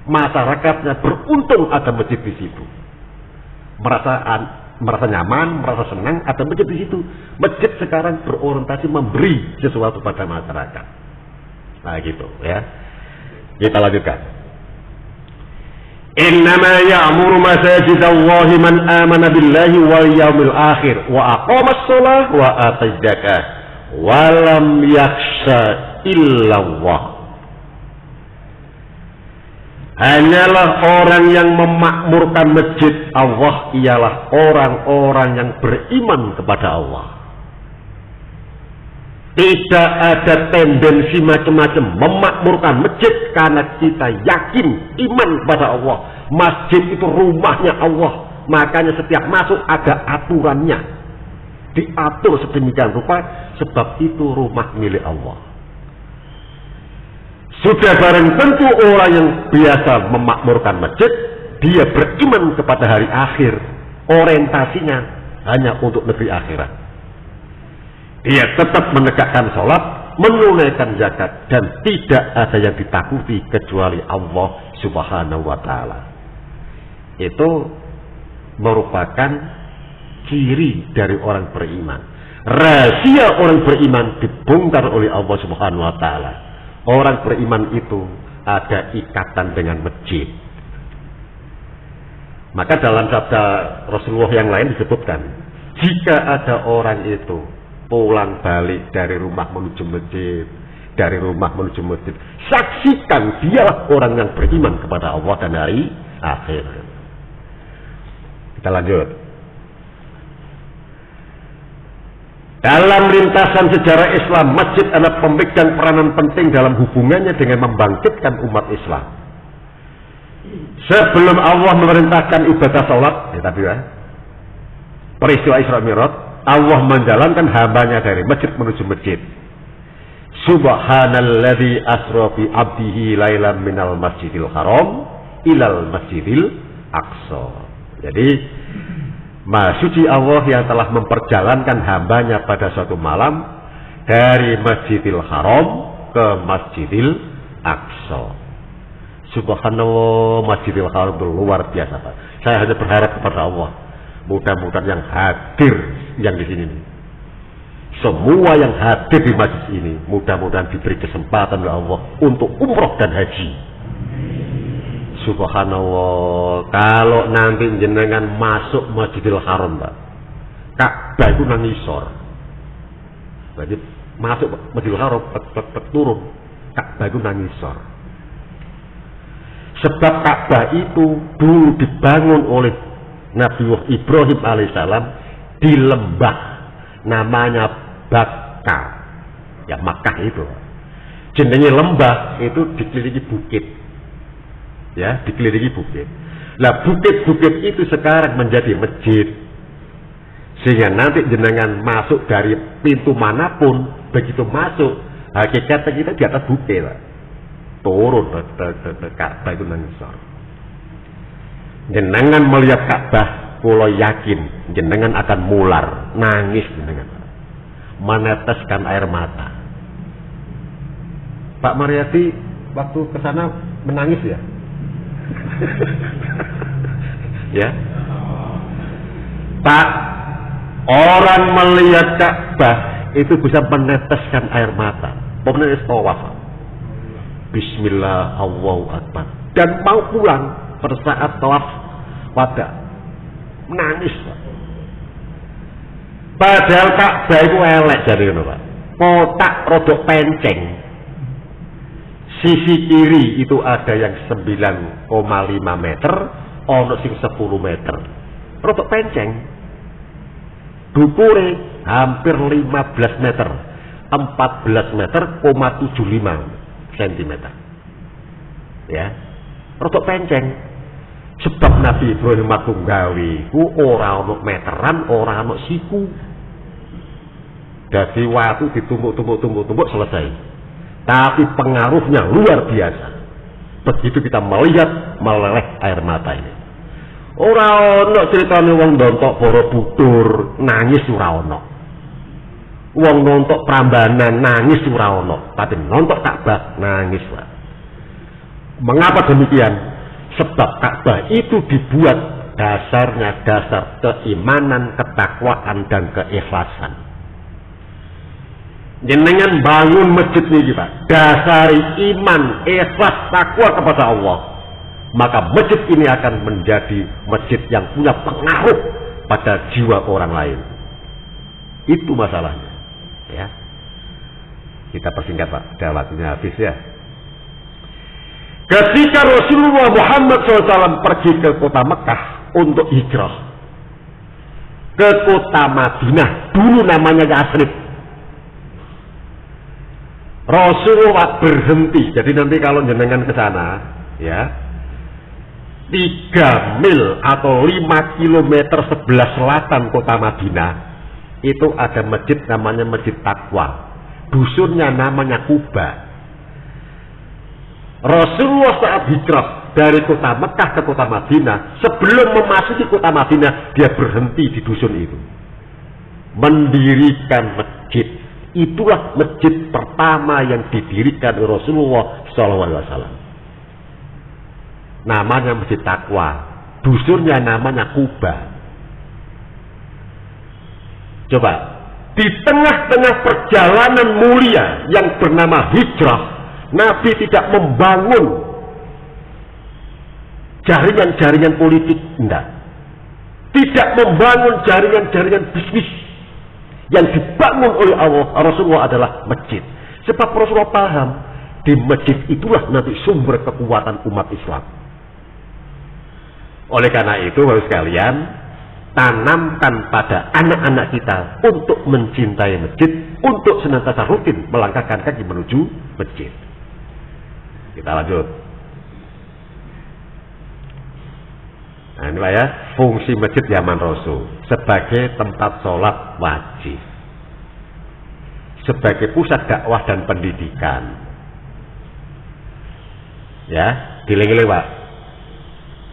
A: Masyarakatnya beruntung ada masjid di situ. Merasa nyaman, merasa senang ada masjid di situ. Masjid sekarang berorientasi memberi sesuatu pada masyarakat. Nah gitu ya. Kita lanjutkan. Innama ya'muru masajidallahi man amana billahi wal yaumil akhir wa aqamas shalah wa ataz zakah wa lam yakhsha illallah. Hanyalah orang yang memakmurkan masjid Allah ialah orang-orang yang beriman kepada Allah. Tidak ada tendensi macam-macam memakmurkan masjid karena kita yakin iman pada Allah. Masjid itu rumahnya Allah. Makanya setiap masuk ada aturannya. Diatur sedemikian rupa sebab itu rumah milik Allah. Sudah barang tentu orang yang biasa memakmurkan masjid, dia beriman kepada hari akhir. Orientasinya hanya untuk negeri akhirat. Dia tetap menegakkan sholat, menunaikan zakat, dan tidak ada yang ditakuti kecuali Allah Subhanahu wa Ta'ala. Itu merupakan ciri dari orang beriman. Rahasia orang beriman dibongkar oleh Allah Subhanahu wa Ta'ala. Orang beriman itu ada ikatan dengan masjid. Maka dalam sabda Rasulullah yang lain disebutkan, jika ada orang itu pulang balik dari rumah menuju masjid, saksikan dialah orang yang beriman kepada Allah dan hari akhir. Kita lanjut. Dalam lintasan sejarah Islam, masjid adalah pemegang peranan penting dalam hubungannya dengan membangkitkan umat Islam. Sebelum Allah memerintahkan ibadah salat, peristiwa Isra Mi'raj, Allah menjalankan hambanya dari masjid menuju masjid. Subhanalladzi asra bi 'abdihi lailan minal masjidil haram ilal masjidil aqsa. Jadi Maha suci Allah yang telah memperjalankan hambanya pada suatu malam dari Masjidil Haram ke Masjidil Aqsa. Subhanallah, Masjidil Haram itu luar biasa Pak. Saya hanya berharap kepada Allah, mudah-mudahan yang hadir yang di sini, semua yang hadir di masjid ini, mudah-mudahan diberi kesempatan oleh Allah untuk umroh dan haji. Subhanallah, kalau nanti jenengan masuk Masjidil Haram, Pak, Ka'bah itu nangisor. Jadi masuk Masjidil Haram, turun, Ka'bah itu nangisor. Sebab Ka'bah itu dulu dibangun oleh Nabi Ibrahim alaihissalam di lembah namanya Bakka, ya Makkah itu. Jenenge lembah itu dikelilingi bukit. Ya, dikelilingi bukit. Lah bukit-bukit itu sekarang menjadi masjid. Sehingga nanti jenengan masuk dari pintu manapun, begitu masuk, hakikatnya kita di atas bukit, Pak. Turun ke Ka'bah itu nangisor. Jenengan melihat Ka'bah, kula yakin jenengan akan mular, nangis jenengan. Meneteskan air mata. Pak Mariati waktu ke sana menangis ya? Ya, Pak, orang melihat Ka'bah itu bisa meneteskan air mata. Pemenang tawaf, Bismillah, Allahu Akbar, dan mau pulang pada saat tawaf wada, menangis Pak. Padahal Ka'bah itu elek jadi Pak. Kotak rodok penceng. Sisi kiri itu ada yang 9,5 meter, ono sing 10 meter. Rodok penceng. Dukure hampir 15 meter, 14 meter, 75 cm. Ya, rodok penceng. Sebab Nabi Ibrahim aku gawe ku ora ono meteran, ora ono siku. Dadi watu ditumbuk selesai. Tapi pengaruhnya luar biasa. Begitu kita melihat meleleh air mata ini. Ora ono ceritane wong nontok Borobudur nangis ora ono. Wong nontok Prambanan nangis ora ono, tapi nontok Ka'bah nangis wae. Mengapa demikian? Sebab Ka'bah itu dibuat dasarnya dasar keimanan, ketakwaan dan keikhlasan. Jenengan bangun masjid ini Pak, dasari iman, ikhlas, takwa kepada Allah. Maka masjid ini akan menjadi masjid yang punya pengaruh pada jiwa orang lain. Itu masalahnya. Ya, kita persingkat Pak, sudah waktunya habis ya. Ketika Rasulullah Muhammad SAW pergi ke kota Mekah untuk hijrah ke kota Madinah, dulu namanya Yasrib. Rasulullah berhenti. Jadi nanti kalau jenengan ke sana, ya, 3 mil atau 5 kilometer sebelah selatan kota Madinah itu ada masjid namanya Masjid Taqwa. Dusunnya namanya Kuba. Rasulullah saat hijrah dari kota Mekah ke kota Madinah, sebelum memasuki kota Madinah, dia berhenti di dusun itu, mendirikan masjid. Itulah masjid pertama yang didirikan oleh Rasulullah SAW. Namanya Masjid Taqwa, dusunnya namanya Kuba. Coba, di tengah-tengah perjalanan mulia yang bernama hijrah, Nabi tidak membangun jaringan-jaringan politik, enggak. Tidak membangun jaringan-jaringan bisnis. Yang dibangun oleh Allah, Rasulullah adalah masjid. Sebab Rasulullah paham, di masjid itulah nanti sumber kekuatan umat Islam. Oleh karena itu, harus sekalian, tanamkan pada anak-anak kita untuk mencintai masjid, untuk senantiasa rutin melangkahkan kaki menuju masjid. Kita lanjut. Nah, inilah ya fungsi masjid zaman Rasul sebagai tempat sholat wajib, sebagai pusat dakwah dan pendidikan. Ya, dieling-eling Pak.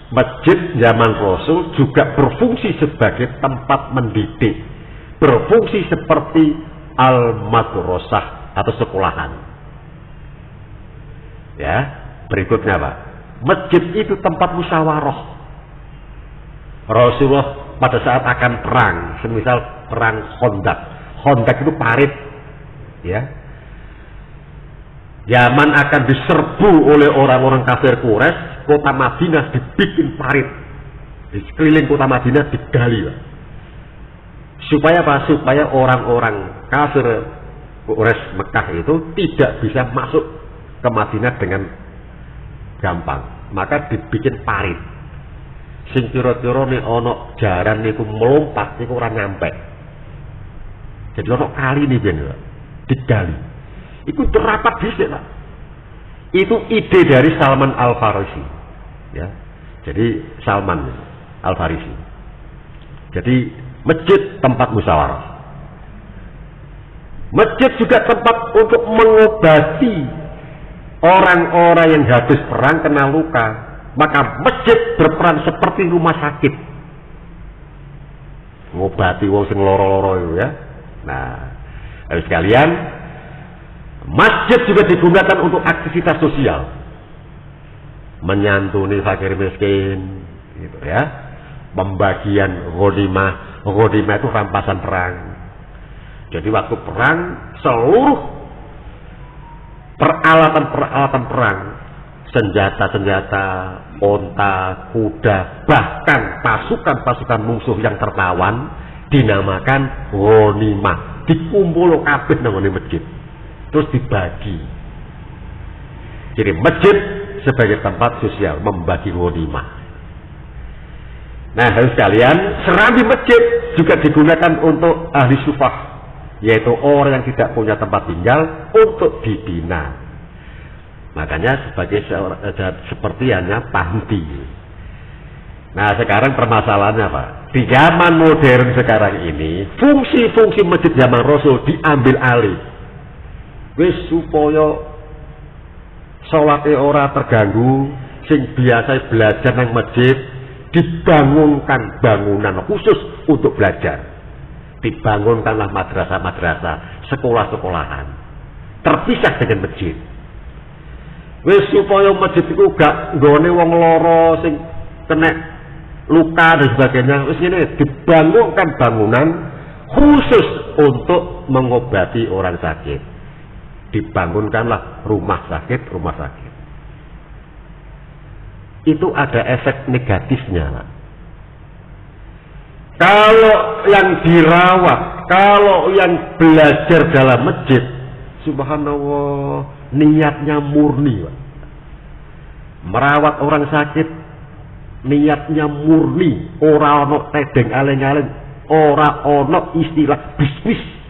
A: Masjid zaman Rasul juga berfungsi sebagai tempat mendidik, berfungsi seperti al-madrasah atau sekolahan. Ya, berikutnya Pak, masjid itu tempat musyawarah. Rasulullah pada saat akan perang, semisal perang Khandaq. Khandaq itu parit, ya. Yaman akan diserbu oleh orang-orang kafir Quraisy, kota Madinah dibikin parit. Di sekeliling kota Madinah digali, Pak. Supaya apa? Supaya orang-orang kafir Quraisy Mekah itu tidak bisa masuk ke Madinah dengan gampang. Maka dibikin parit. Sing kira-kira nek ana jaran niku melompat niku ora nyampe. Jadi ana kali nih ben digali. Iku terapat dhisik, Pak. Itu ide dari Salman Al-Farisi. Ya. Jadi Salman Al-Farisi. Jadi masjid tempat musyawarah. Masjid juga tempat untuk mengobati orang-orang yang habis perang kena luka. Maka masjid berperan seperti rumah sakit, ngobati wong sing loro-loro itu ya. Nah, harus sekalian, masjid juga digunakan untuk aktivitas sosial, menyantuni fakir miskin, gitu ya. Pembagian ghanimah, ghanimah itu rampasan perang. Jadi waktu perang seluruh peralatan perang, senjata-senjata, onta, kuda, bahkan pasukan-pasukan musuh yang tertawan dinamakan ghanimah. Dikumpul kabeh nang masjid. Terus dibagi. Jadi masjid sebagai tempat sosial membagi ghanimah. Nah, harus sekalian, serambi masjid juga digunakan untuk ahli sufah, yaitu orang yang tidak punya tempat tinggal untuk dibina. Makanya sebagai seperti hanya panti. Nah, sekarang permasalahannya apa? Di zaman modern sekarang ini, fungsi-fungsi masjid zaman Rasul diambil alih. Wis supaya salate ora terganggu, sing biasa belajar nang masjid dibangunkan bangunan khusus untuk belajar. Dibangunkanlah madrasah-madrasah, sekolah-sekolahan terpisah dengan masjid. Wis supaya masjid itu gak nggone wong loro sing kena luka dan sebagainya, wis ngene dibangunkan bangunan khusus untuk mengobati orang sakit. Dibangunkanlah rumah sakit. Itu ada efek negatifnya, Pak. Kalau yang dirawat, kalau yang belajar dalam masjid, subhanallah, niatnya murni, Pak. Merawat orang sakit, niatnya murni, ora ono tedeng aleng-aleng, ora ono istilah bisnis.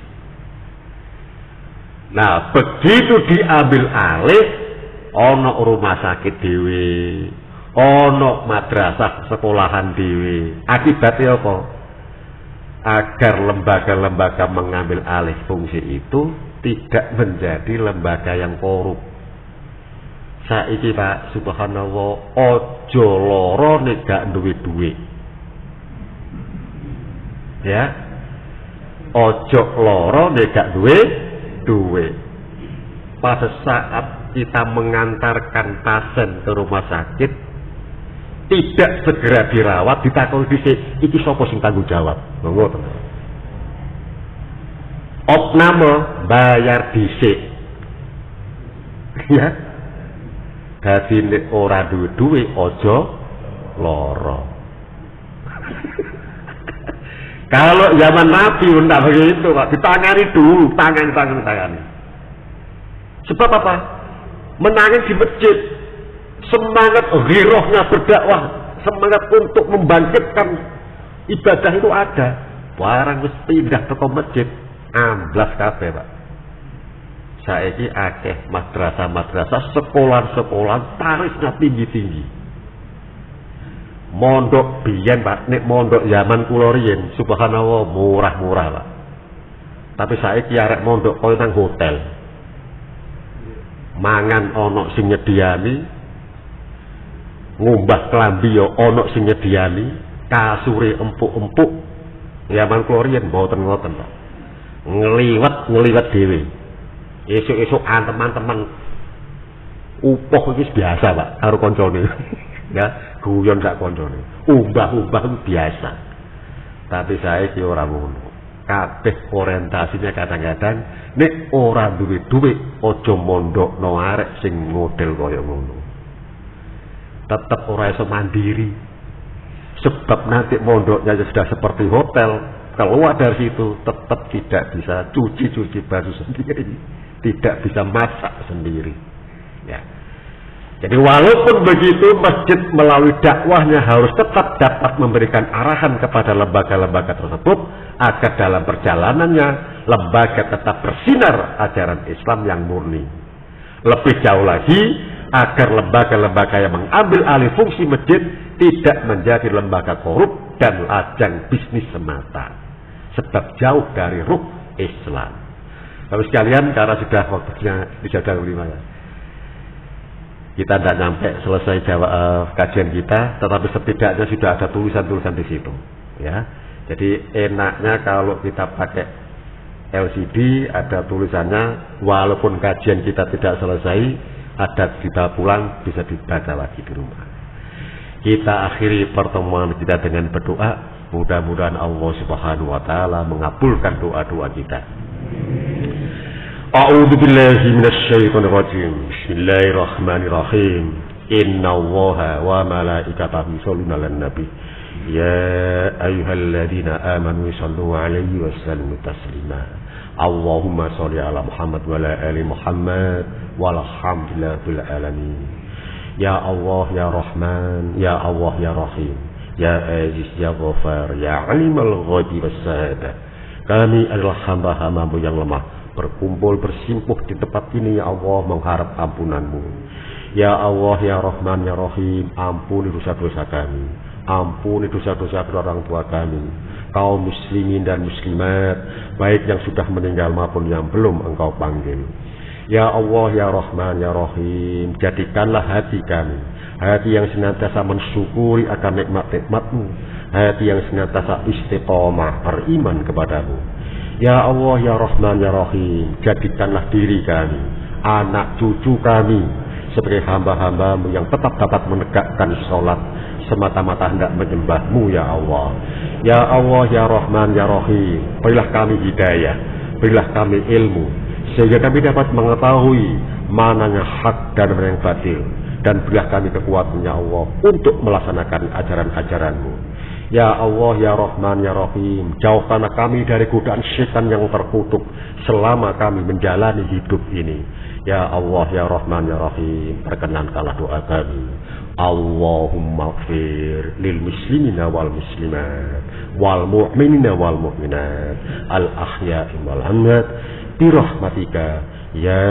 A: Nah, begitu diambil alih, ono rumah sakit dhewe, ono madrasah sekolahan dhewe. Akibatnya apa? Agar lembaga-lembaga mengambil alih fungsi itu tidak menjadi lembaga yang korup. Saiki Pak, subhanallah, ojo loro nek gak duwe duit. Ya. Ojo loro nek gak duwe duit. Pada saat kita mengantarkan pasien ke rumah sakit, tidak segera dirawat, ditakoni dhisik, iki sapa sing tanggung jawab? Ngoten. Opname bayar dhisik. Ya. Dadi nek ora duwe duit aja lara. Kalau zaman Nabi tidak begitu, Pak. Ditangani dulu, tangani. Sebab apa? Menangis di masjid, semangat ghirohnya berdakwah, semangat untuk membangkitkan ibadah itu ada. Barang wis pindah ke masjid, amblas kabeh, Pak. Saiki akeh madrasah-madrasah, sekolah-sekolah tarifnya tinggi-tinggi. Mondok biyen Pak, nek mondok zaman kula riyen subhanallah murah-murah Pak. Tapi saiki arek mondok koyo nang hotel. Mangan ana sing nyediani, ngumbah klambi ya ana sing nyediani, kasure empuk-empuk. Zaman kula riyen mboten ngoten Pak. Ngliwet dhewe. Esuk-esuk teman-teman upoh iki biasa Pak karo kancane. Ya, guyon sak koncone. Umbah-umbah biasa. Tapi saiki ora ngono. Kabeh orientasinya kadang-kadang nek ora duwe duit aja mondokno arek sing model kaya ngono. Tetep ora iso mandiri. Sebab nanti mondoknya sudah seperti hotel, keluar dari situ tetap tidak bisa cuci baju sendiri, tidak bisa masak sendiri. Ya. Jadi walaupun begitu, masjid melalui dakwahnya harus tetap dapat memberikan arahan kepada lembaga-lembaga tersebut agar dalam perjalanannya lembaga tetap bersinar ajaran Islam yang murni. Lebih jauh lagi, agar lembaga-lembaga yang mengambil alih fungsi masjid tidak menjadi lembaga korup dan ajang bisnis semata, sebab jauh dari ruh Islam. Bapak sekalian, karena sudah waktunya dijadwal 5 ya. Kita tidak sampai selesai kajian kita, tetapi setidaknya sudah ada tulisan-tulisan di situ. Ya, jadi enaknya kalau kita pakai LCD, ada tulisannya, walaupun kajian kita tidak selesai, ada dibawa pulang, bisa dibaca lagi di rumah. Kita akhiri pertemuan kita dengan berdoa, mudah-mudahan Allah Subhanahu wa Ta'ala mengabulkan doa-doa kita. A'udzu billahi minasy syaithanir rajim. Bismillahirrahmanirrahim. Innallaha wa malaikatahu yusholluna 'alan nabi. Ya ayyuhalladzina amanu shallu 'alaihi wa sallimu taslima. Allahumma shalli 'ala Muhammad wa 'ala ali Muhammad walhamdulillahi alamin. Ya Allah ya Rahman, ya Allah ya Rahim. Ya Aziz, Ya Ghafar, Ya Alimul Ghaibi was-Syahadah. Kami adalah hamba-hambamu yang lemah, berkumpul bersimpuh di tempat ini ya Allah, mengharap ampunanmu. Ya Allah, Ya Rahman, Ya Rahim, ampuni dosa-dosa kami, ampuni dosa-dosa kedua orang tua kami, kaum muslimin dan muslimat, baik yang sudah meninggal maupun yang belum Engkau panggil. Ya Allah, Ya Rahman, Ya Rahim, jadikanlah hati kami hati yang senantiasa mensyukuri akan nikmat-nikmat-Mu, hati yang senantiasa istiqomah beriman kepadamu. Ya Allah, Ya Rahman, Ya Rahim, jadikanlah diri kami, anak cucu kami sebagai hamba-hamba-Mu yang tetap dapat menegakkan sholat semata-mata hendak menyembah-Mu ya Allah. Ya Allah, Ya Rahman, Ya Rahim, berilah kami hidayah, berilah kami ilmu, sehingga kami dapat mengetahui mana yang hak dan mana yang batil, dan berilah kami kekuatan ya Allah untuk melaksanakan ajaran-ajaran-Mu. Ya Allah, Ya Rahman, Ya Rahim, jauhkanlah kami dari godaan syaitan yang terkutuk selama kami menjalani hidup ini. Ya Allah, Ya Rahman, Ya Rahim, perkenankanlah doa kami. Allahumma ighfir lil muslimina wal muslimat wal mu'minina wal mu'minat al ahya'i wal amwat bi rahmatika ya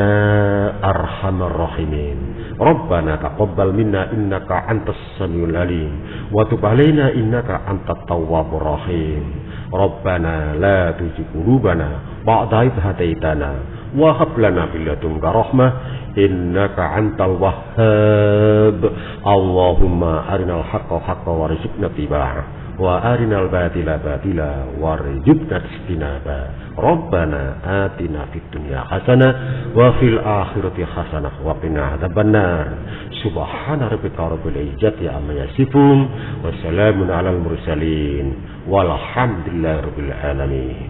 A: arhamar rahimin. Rabbana taqabbal minna innaka antas samiul alim wa tub alaina innaka antat tawwabur rahim. Rabbana la tuzigh qulubana ba'da idh hadaitana wa hab lana min ladunka rahmah innaka antal wahhab. Allahumma arinal haqqa haqqan warzuqna ittiba'ah wa arinal batila batila warzuqna ijtinaba. Rabbana atina fid dunya hasanah wa fil akhirati hasanah wa qina adzabannar. Subhana rabbika rabbil izzati amma yasifun wa salamun alal mursalin walhamdulillahi rabbil alamin.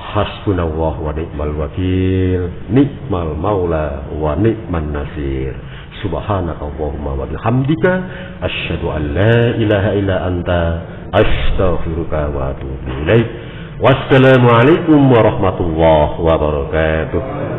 A: Hasbunallah wa ni'mal wakil, ni'mal maula wa ni'man nasir. Subhanakallahumma wa bihamdika asyhadu an la ilaha illa anta astaghfiruka wa atubu ilaik. Wassalamu alaikum warahmatullahi wabarakatuh.